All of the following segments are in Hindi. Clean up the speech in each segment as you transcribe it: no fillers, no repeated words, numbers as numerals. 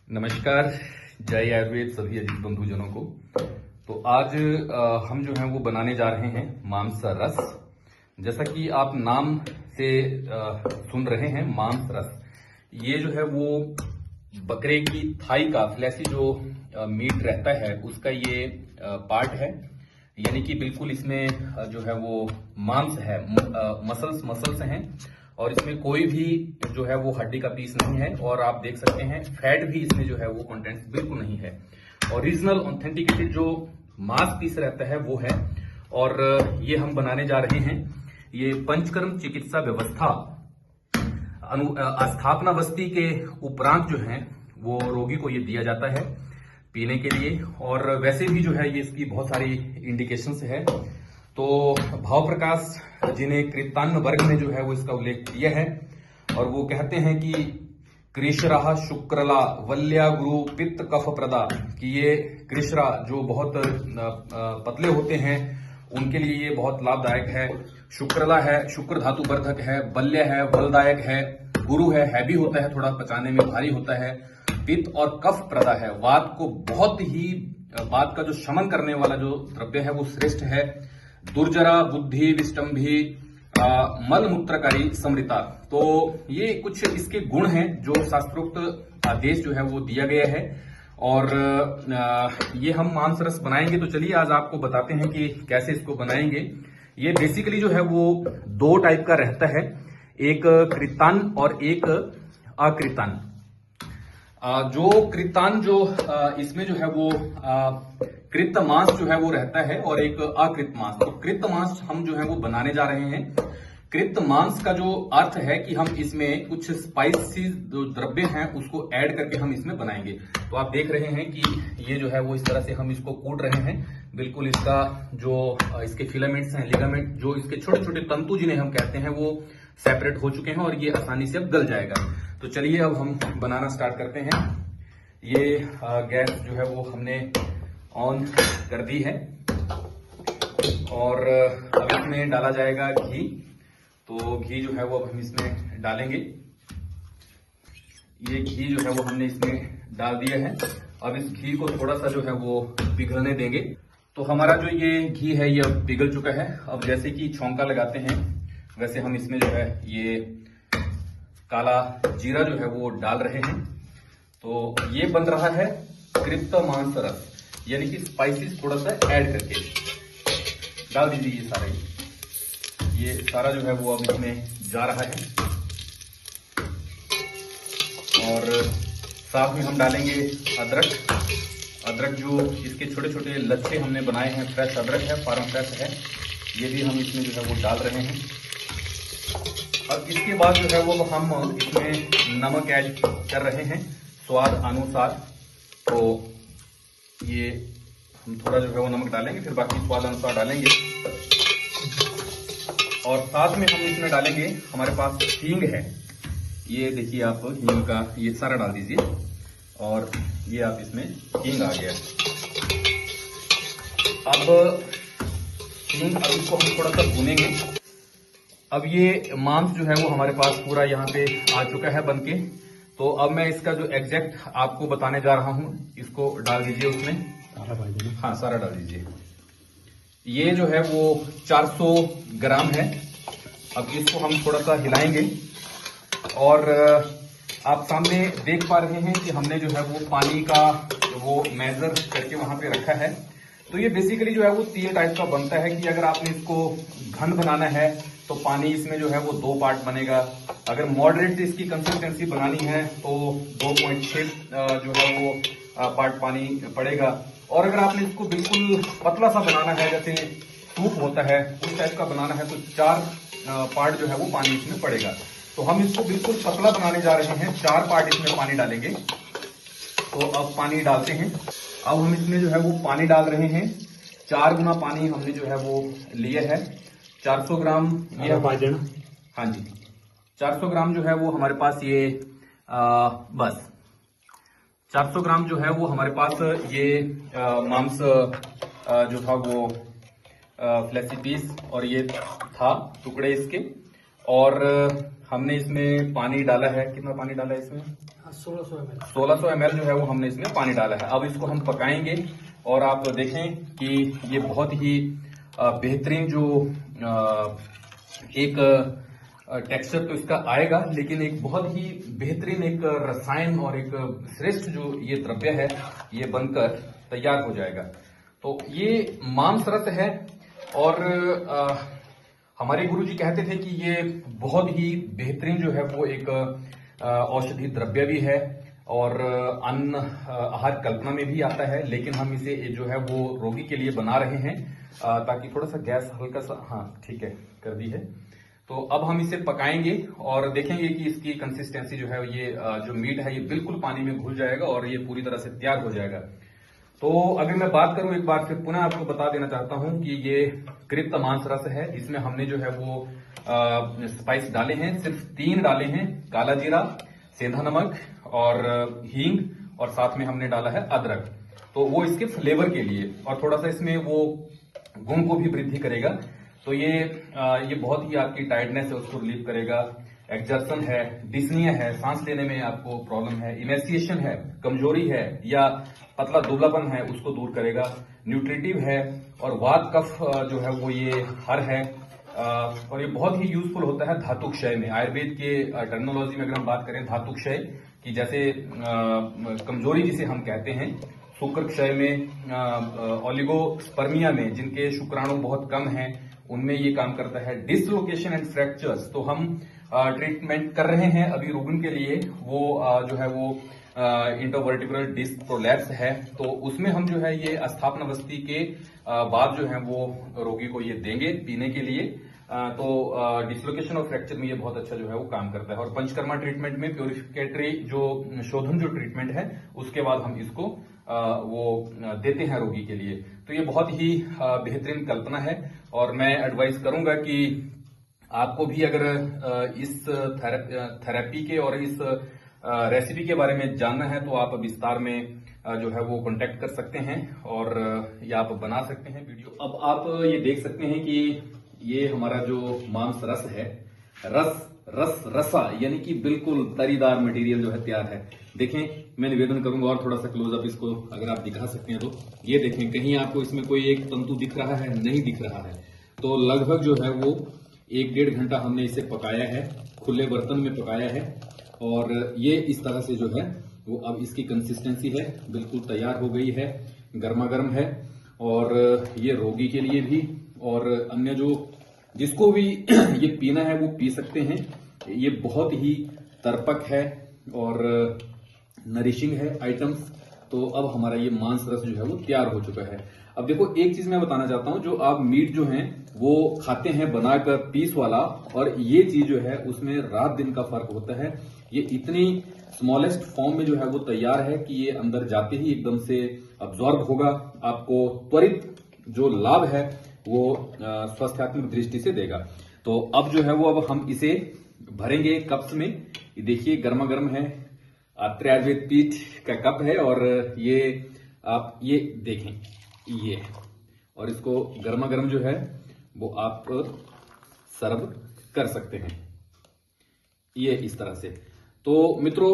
नमस्कार, जय आयुर्वेद सभी अजीज बंधुजनों को। तो आज हम जो है वो बनाने जा रहे हैं मांस रस। जैसा कि आप नाम से सुन रहे हैं, मांस रस ये जो है वो बकरे की थाई का फ्लैसी जो मीट रहता है उसका ये पार्ट है। यानी कि बिल्कुल इसमें जो है वो मांस है, मसल्स हैं और इसमें कोई भी जो है वो हड्डी का पीस नहीं है। और आप देख सकते हैं फैट भी इसमें जो है वो कंटेंट बिल्कुल नहीं है। ओरिजिनल ऑथेंटिकेटेड जो मांस पीस रहता है वो है। और ये हम बनाने जा रहे हैं। ये पंचकर्म चिकित्सा व्यवस्था स्थापना बस्ती के उपरांत जो है वो रोगी को ये दिया जाता है पीने के लिए। और वैसे भी जो है ये इसकी बहुत सारी इंडिकेशंस है। तो भाव प्रकाश जिन्हें कृतान्न वर्ग में जो है वो इसका उल्लेख किया है और वो कहते हैं कि कृष्णा शुक्रला वल्या गुरु पित्त कफ प्रदा, कि ये कृष्णा जो बहुत पतले होते हैं उनके लिए ये बहुत लाभदायक है। शुक्रला है, शुक्र धातु वर्धक है। बल्य है, बलदायक है। गुरु है, हैवी होता है, थोड़ा पचाने में भारी होता है। पित्त और कफ प्रदा है, वात को बहुत ही वात का जो शमन करने वाला जो द्रव्य है वो श्रेष्ठ है। दुर्जरा बुद्धि विष्टंभी मल मूत्रकारी समृता, तो ये कुछ इसके गुण हैं जो शास्त्रोक्त आदेश जो है वो दिया गया है। और ये हम मांस रस बनाएंगे। तो चलिए आज आपको बताते हैं कि कैसे इसको बनाएंगे। ये बेसिकली जो है वो दो टाइप का रहता है, एक कृतान्न और एक अकृतान्न। जो कृतान्न जो इसमें जो है वो कृत मांस जो है वो रहता है और एक अकृत मांस। तो कृत मांस हम जो है वो बनाने जा रहे हैं। कृत मांस का जो अर्थ है कि हम इसमें कुछ स्पाइसी जो द्रव्य हैं उसको ऐड करके हम इसमें बनाएंगे। तो आप देख रहे हैं कि ये जो है वो इस तरह से हम इसको कूट रहे हैं। बिल्कुल इसका जो इसके फिलामेंट्स हैं, लिगामेंट, जो इसके छोटे छोटे तंतु जिन्हें हम कहते हैं वो सेपरेट हो चुके हैं और ये आसानी से अब गल जाएगा। तो चलिए अब हम बनाना स्टार्ट करते हैं। ये गैस जो है वो हमने ऑन कर दी है और अब इसमें डाला जाएगा घी। तो घी जो है वो अब हम इसमें डालेंगे। ये घी जो है वो हमने इसमें डाल दिया है। अब इस घी को थोड़ा सा जो है वो पिघलने देंगे। तो हमारा जो ये घी है ये अब पिघल चुका है। अब जैसे कि छौंका लगाते हैं वैसे हम इसमें जो है ये काला जीरा जो है वो डाल रहे हैं। तो ये बन रहा है कृत मांस रस, यानी कि स्पाइसेस थोड़ा सा ऐड करके डाल दीजिए। ये सारा जो है वो अब इसमें जा रहा है। और साथ में हम डालेंगे अदरक जो इसके छोटे छोटे लच्छे हमने बनाए हैं, फ्रेश अदरक है, फार्म फ्रेश है, ये भी हम इसमें जो है वो डाल रहे हैं। अब इसके बाद जो है वो हम इसमें नमक ऐड कर रहे हैं स्वाद अनुसार। तो ये हम थोड़ा जो है वो नमक डालेंगे, फिर बाकी स्वाद अनुसार डालेंगे। और साथ में हम इसमें डालेंगे, हमारे पास हींग है, ये देखिए आप, हींग का ये सारा डाल दीजिए। और ये आप इसमें हींग आ गया। अब इसको हम थोड़ा सा भूनेंगे। अब ये मांस जो है वो हमारे पास पूरा यहाँ पे आ चुका है बनके। तो अब मैं इसका जो एग्जैक्ट आपको बताने जा रहा हूँ, इसको डाल दीजिए उसमें। हाँ, सारा डाल दीजिए। ये जो है वो 400 ग्राम है। अब इसको हम थोड़ा सा हिलाएंगे। और आप सामने देख पा रहे हैं कि हमने जो है वो पानी का वो मेजर करके वहां पे रखा है। तो ये बेसिकली जो है वो 3 टाइप का बनता है कि अगर आपने इसको घन बनाना है तो पानी इसमें जो है वो 2 पार्ट बनेगा। अगर मॉडरेट इसकी कंसिस्टेंसी बनानी है तो 2.6 जो है वो पार्ट पानी पड़ेगा। और अगर आपने इसको बिल्कुल पतला सा बनाना है, जैसे सूप होता है उस टाइप का बनाना है, तो 4 पार्ट जो है वो पानी इसमें पड़ेगा। तो हम इसको बिल्कुल पतला बनाने जा रहे हैं, 4 पार्ट इसमें पानी डालेंगे। तो अब पानी डालते हैं। अब हम इसमें जो है वो पानी डाल रहे हैं। 4 गुना पानी हमने जो है वो लिया है। 400 ग्राम ये हाँ जी, 400 ग्राम जो है वो हमारे पास ये बस 400 ग्राम जो है वो हमारे पास ये मांस जो था वो फ्लैसी पीस और ये था टुकड़े इसके। और हमने इसमें पानी डाला है। कितना पानी डाला है इसमें? 1600 ml जो है वो हमने इसमें पानी डाला है। अब इसको हम पकाएंगे और आप देखें कि ये बहुत ही बेहतरीन जो एक टेक्सचर तो इसका आएगा, लेकिन एक बहुत ही बेहतरीन एक रसायन और एक श्रेष्ठ जो ये द्रव्य है ये बनकर तैयार हो जाएगा। तो ये मांस रस है और हमारे गुरुजी कहते थे कि ये बहुत ही बेहतरीन जो है वो एक औषधि द्रव्य भी है और अन्न आहार कल्पना में भी आता है, लेकिन हम इसे जो है वो रोगी के लिए बना रहे हैं ताकि थोड़ा सा गैस हल्का सा, हाँ ठीक है कर दी है। तो अब हम इसे पकाएंगे और देखेंगे कि इसकी कंसिस्टेंसी जो है ये जो मीट है ये बिल्कुल पानी में घुल जाएगा और ये पूरी तरह से तैयार हो जाएगा। तो अगर मैं बात करूं एक बार फिर पुनः आपको बता देना चाहता हूं कि ये कृप्त मांस रस है। इसमें हमने जो है वो स्पाइस डाले हैं, सिर्फ 3 डाले हैं, काला जीरा, सेंधा नमक और हींग, और साथ में हमने डाला है अदरक। तो वो इसके फ्लेवर के लिए और थोड़ा सा इसमें वो गुण को भी वृद्धि करेगा। तो ये बहुत ही आपकी टायर्डनेस है उसको रिलीव करेगा, एक्सर्शन है, डिस्निया है, सांस लेने में आपको प्रॉब्लम है, इमेसिएशन है, कमजोरी है या पतला दुबलापन है उसको दूर करेगा, न्यूट्रिटिव है और वात कफ जो है वो ये हर है और ये बहुत ही यूजफुल होता है धातु क्षय में। आयुर्वेद के टर्मिनोलॉजी में अगर हम बात करें धातु क्षय की, जैसे कमजोरी जिसे हम कहते हैं, शुक्र क्षय में, ओलिगोस्पर्मिया में जिनके शुक्राणु बहुत कम हैं उनमें ये काम करता है। डिसलोकेशन एंड फ्रैक्चर्स, तो हम ट्रीटमेंट कर रहे हैं अभी रुगन के लिए, वो जो है वो इंटरवर्टिब्रल डिस्क प्रोलैप्स है, तो उसमें हम जो है ये अस्थापना बस्ती के बाद जो है वो रोगी को ये देंगे पीने के लिए। तो डिसलोकेशन और फ्रैक्चर में ये बहुत अच्छा जो है वो काम करता है। और पंचकर्मा ट्रीटमेंट में प्योरिफिकेटरी जो शोधन जो ट्रीटमेंट है उसके बाद हम इसको वो देते हैं रोगी के लिए। तो ये बहुत ही बेहतरीन कल्पना है और मैं एडवाइस करूंगा कि आपको भी अगर इस थेरेपी के और इस रेसिपी के बारे में जानना है तो आप विस्तार में जो है वो कांटेक्ट कर सकते हैं और ये आप बना सकते हैं वीडियो। अब आप ये देख सकते हैं कि ये हमारा जो मांस रस है, रसा यानी कि बिल्कुल तरीदार मटेरियल जो है तैयार है। देखें, मैं निवेदन करूंगा और थोड़ा सा क्लोजअप इसको अगर आप दिखा सकते हैं तो ये देखें, कहीं आपको इसमें कोई एक तंतु दिख रहा है? नहीं दिख रहा है। तो लगभग जो है वो 1-1.5 घंटा हमने इसे पकाया है, खुले बर्तन में पकाया है और ये इस तरह से जो है वो अब इसकी कंसिस्टेंसी है, बिल्कुल तैयार हो गई है, गर्मा गर्म है और ये रोगी के लिए भी और अन्य जो जिसको भी ये पीना है वो पी सकते हैं। ये बहुत ही तर्पक है और नरिशिंग है आइटम्स। तो अब हमारा ये मांस रस जो है वो तैयार हो चुका है। अब देखो, एक चीज मैं बताना चाहता हूं, जो आप मीट जो है वो खाते हैं बनाकर पीस वाला, और ये चीज जो है उसमें रात दिन का फर्क होता है। ये इतनी स्मॉलेस्ट फॉर्म में जो है वो तैयार है कि ये अंदर जाते ही एकदम से अब्जॉर्ब होगा, आपको त्वरित जो लाभ है वो स्वास्थ्यात्मक दृष्टि से देगा। तो अब जो है वो अब हम इसे भरेंगे कप्स में। देखिए गर्मा गर्म है, आत्रेय आयुर्वेद पीठ का कप है और ये आप ये देखें ये, और इसको गर्मा गर्म जो है वो आप सर्व कर सकते हैं ये इस तरह से। तो मित्रों,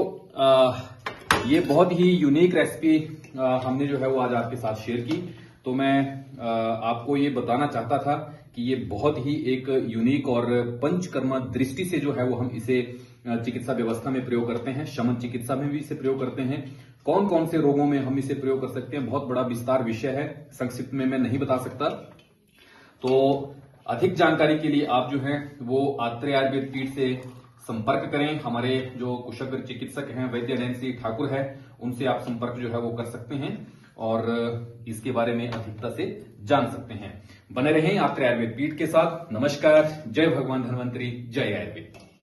ये बहुत ही यूनिक रेसिपी हमने जो है वो आज आपके साथ शेयर की। तो मैं आपको ये बताना चाहता था कि ये बहुत ही एक यूनिक और पंचकर्मा दृष्टि से जो है वो हम इसे चिकित्सा व्यवस्था में प्रयोग करते हैं, शमन चिकित्सा में भी इसे प्रयोग करते हैं। कौन कौन से रोगों में हम इसे प्रयोग कर सकते हैं, बहुत बड़ा विस्तार विषय है, संक्षिप्त में मैं नहीं बता सकता। तो अधिक जानकारी के लिए आप जो है वो आत्रेय आयुर्वेद पीठ से संपर्क करें। हमारे जो कुशल चिकित्सक हैं वैद्य नैन्सी ठाकुर है, उनसे आप संपर्क जो है वो कर सकते हैं और इसके बारे में अधिकता से जान सकते हैं। बने रहें आत्रेय आयुर्वेद पीठ के साथ। नमस्कार, जय भगवान धन्वंतरी, जय आयुर्वेद।